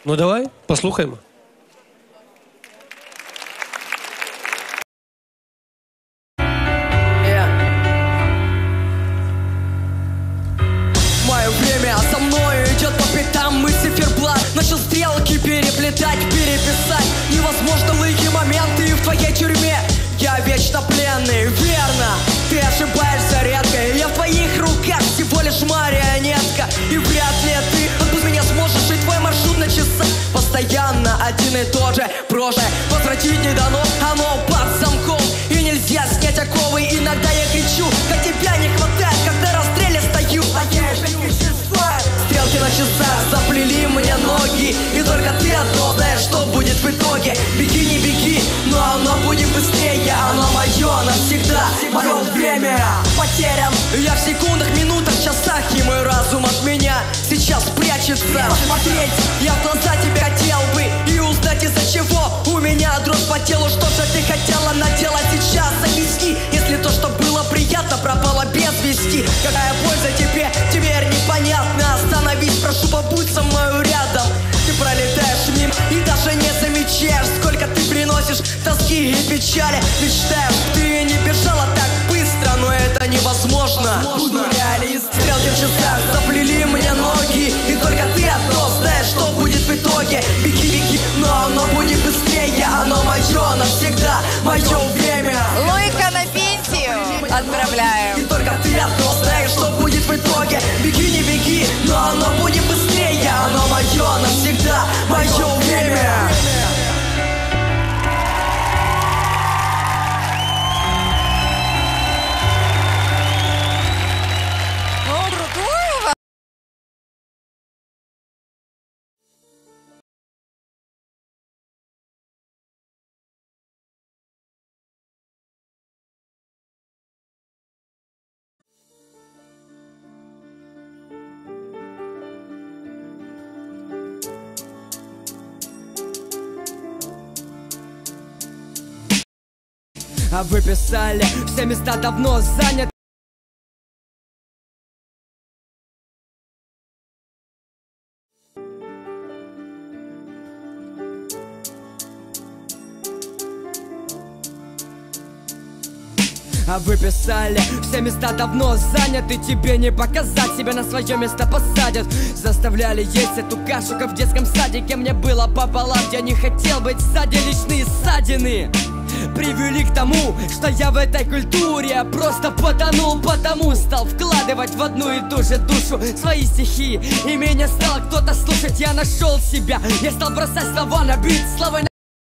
Ну давай, послухаємо. Мое время со мною идет по пятам, мы циферблат. Начал стрелки переплетать, переписать невозможно лихие моменты в твоей тюрьме. Я вечно пленный, верно, ты ошибаешься редко. Я в твоих руках всего лишь марионетка. И вряд ли ты отпуск меня сможешь, и твой маршрут на часах постоянно один и тот же. Прошлое возвратить не дано, оно под замком, и нельзя снять оковы. Иногда я кричу, как тебя не хватает, когда расстреле стою. А я же стрелки на часах заплели мне ноги, и только ты одно знаешь, что будет в итоге. Беги, не беги, но оно будет быстрее. Оно мое навсегда, мое время потерян. Я в секундах, минутах, часах, и мой разум от меня сейчас прячется. Посмотреть я в глаза тебя хотел бы и узнать, из-за чего у меня дрожь по телу. Что же ты хотела наделать сейчас? Объясни, если то, что было приятно, пропало без вести. Какая польза тебе, теперь непонятно. Остановись, прошу, побудь со мною рядом. Ты пролетаешь мимо и даже не замечаешь, сколько ты приносишь тоски и печали. Мечтаешь, ты не бежала так быстро, но это невозможно. Буду реалист. Стрелки в часах заплели мне ноги, и только ты одно знаешь, что будет в итоге. Беги, беги, но оно будет быстрее. Оно мое навсегда, мое время. Лойка на пенсию отправляем. И только ты одно знаешь, что будет в итоге. Беги, не беги, но оно будет быстрее. Оно мое навсегда, мое время. А вы писали, все места давно заняты. А вы писали, все места давно заняты. Тебе не показать, себя на свое место посадят. Заставляли есть эту кашу, как в детском садике. Мне было пополам, я не хотел быть сзади. Личные ссадины привели к тому, что я в этой культуре просто потонул. Потому стал вкладывать в одну и ту же душу свои стихи, и меня стал кто-то слушать. Я нашел себя, я стал бросать слова на бит. Слова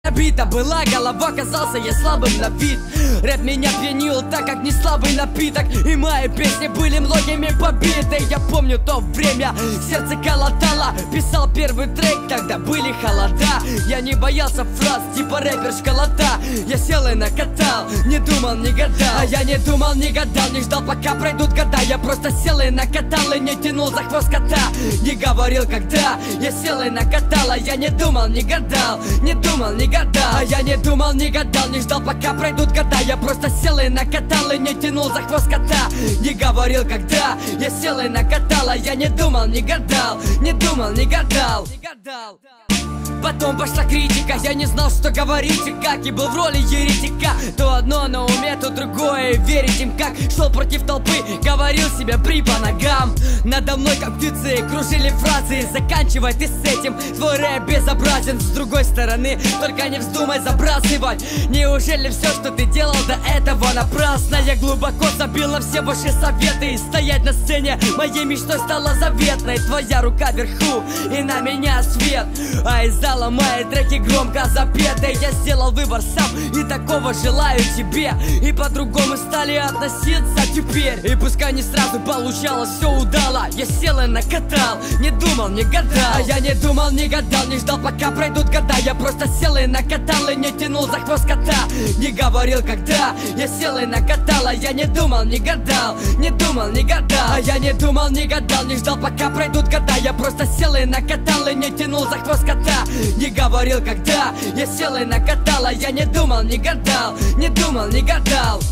набита была голова, казался я слабым на вид. Рэп меня пьянил, так как не слабый напиток, и мои песни были многими побиты. Я помню то время, сердце колотало. Писал первый трек, тогда были холода. Я не боялся фраз типа рэпер школота. Я сел и накатал, не думал, не гадал. А я не думал, не гадал, не ждал, пока пройдут года. Я просто сел и накатал, и не тянул за хвост кота. Не говорил, когда я сел и накатал. А я не думал, не гадал, не думал, не гадал. А я не думал, не гадал, не ждал, пока пройдут года. Я просто сел и накатал, и не тянул за хвост кота. Не говорил, когда я сел и накатал. А я не думал, не гадал, не думал, не гадал. Потом пошла критика, я не знал, что говорить и как. И был в роли еретика. То одно на уме, то другое. Верить им как. Шел против толпы, говорил себе при по ногам. Надо мной как птицы кружили фразы. Заканчивай ты с этим, твой рэп безобразен. С другой стороны, только не вздумай забрасывать. Неужели все, что ты делал до этого напрасно? Я глубоко забил на все ваши советы. И стоять на сцене моей мечтой стала заветной. Твоя рука вверху, и на меня свет. А из зала мои треки громко запеты. Я сделал выбор сам, и такого желаю тебе. И по-другому стали относиться теперь. И пускай не сразу получалось, все удало. Я сел и накатал, не думал, не гадал. А я не думал, не гадал, не ждал, пока пройдут года. Я просто сел и накатал, и не тянул за хвост кота. Не говорил, когда я сел и накатал. А я не думал, не гадал, не думал, не гадал. А я не думал, не гадал, не ждал, пока пройдут года. Я просто сел и накатал, и не тянул за хвост кота. Не говорил, когда я сел и накатал. А я не думал, не гадал, не думал, не гадал.